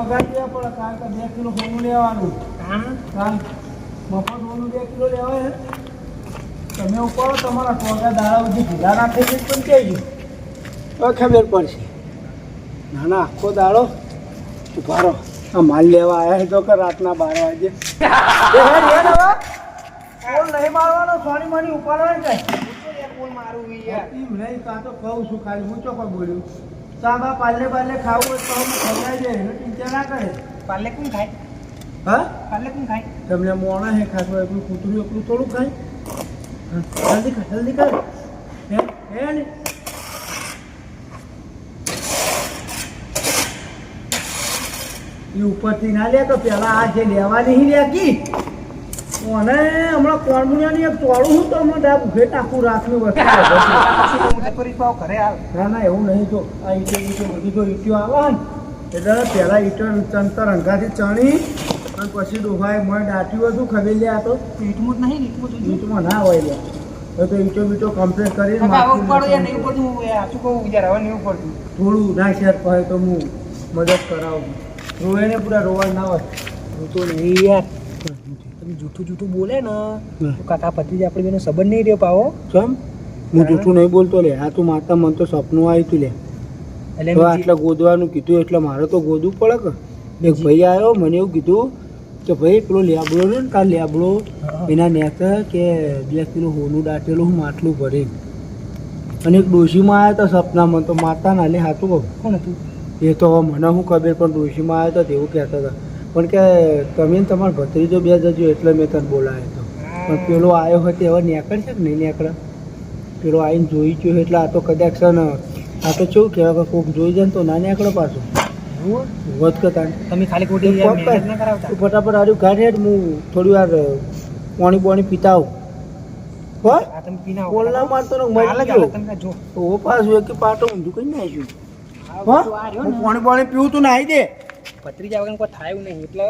પગાર પણ કારણ કે 2 કિલો સોનું લેવાનું. કામ મફત સોનું 2 કિલો લેવાય તમે ઉપાડો તમારા ટોગા દાડા સુધી ભીડા રાખે છે પણ કહેજો તો ખબર પડશે. ના ના આખો દાડો ઉભારો આ માલ લેવા આવ્યા તો કે રાતના 12 વાગે કોલ નહીં મારવાનો સોની મની ઉપાડવાનો છે કોલ મારું એમ નહીં કાં તો કહું છું ખાલી હું ચોખ્ખો બોલ્યું સાબા પાલે ખાવું હોય તો હું ખવડાવી દે એનો ચિંતા ના કરે. પાલે કોણ ખાય? હા પાલે કોણ ખાય? તમને મોણા હે ખાતો એટલું કૂતરું એટલું થોડું ખાય. જલ્દી કર હે ને એ ઉપરથી ના લે તો પેલા આ જે લેવાની હી લેકી મને હમણાં કોણમુનિયાની એક તોડું હું તો હમણાં ડાબ ઉભે ટાકું રાખનું વસ્તુ ઘરે હાલ. ના ના એવું નહીં તો આ ઈટો બધી તો ઈટીઓ આવે ને એટલે પહેલાં ઈટો ચંતર અંગાથી ચણી અને પછી ડોભાએ મને દાટ્યું હતું ખબર લે આ તો ઈટમાં જ નહીં ઈટમાં ના હોય લે હવે તો ઈટો બીટો કમ્પ્લીટ કરીને થોડું ના શેર પડે તો હું મદદ કરાવું. રોવે ને પૂરા રોવા ના હોય તો નહીં યાર તમે જૂઠું બોલે ને તો કાકા પતિ આપણે બેનો સંબંધ નહીં રહ્યો પાવો. ચમ હું જૂઠું નહીં બોલતો લે આ તું માતા મને તો સપનું આવ્યું તું લે એટલે આટલા ગોદવાનું કીધું એટલે મારે તો ગોદવું પડે કે એક ભાઈ આવ્યો મને એવું કીધું કે ભાઈ પેલો લેબડો ને તાર લેબડો એના નેક કે 2 કિલો હોનું દાટેલું હું માટલું ભરી અને એક ડોશીમાં આવ્યા હતા સપનામાં તો માતા ના લે હાથું કહું કોણ હતું એ તો હવે મને શું ખબર પણ ડોશીમાં આવ્યા હતા તેવું કહેતા હતા પણ કે તમે ને તમારા ભત્રીજો 2 જજો એટલે મેં તને બોલાવ્યો હતો પણ પેલો આવ્યો હતો હવે નેકળ છે કે નહીં નેકળે પેલો આવીને જોઈ ગયો એટલે આ તો કદાચ છે ને આ તો કેવું કહેવાય કે કોઈક જોઈ જાય ને તો ના નીકળે પાછું વધ કરતા તમે ખાલી ખોટી મહેનત ના કરાવતા. ફટાફટ આર્યું કાઢે હું થોડી વાર પાણી પીતા આવું હો આ તમે પીના કોલ ના મારતો ને હાલ જ હાલ તમે જો તો પાછું એક પાટો ઊંધું કઈ નાખ્યું પાણી પીવું તું નાહી દે ભત્રીજા વગર કોઈ થાય એવું નહીં એટલે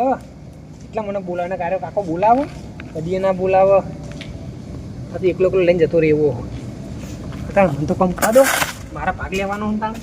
મને બોલાવવાના કાર્ય કાકો બોલાવો કદી ના બોલાવો એકલો લઈને જતો રહેવો મને તો કમ કાઢો મારા ભાગ લેવાનો હું તાણ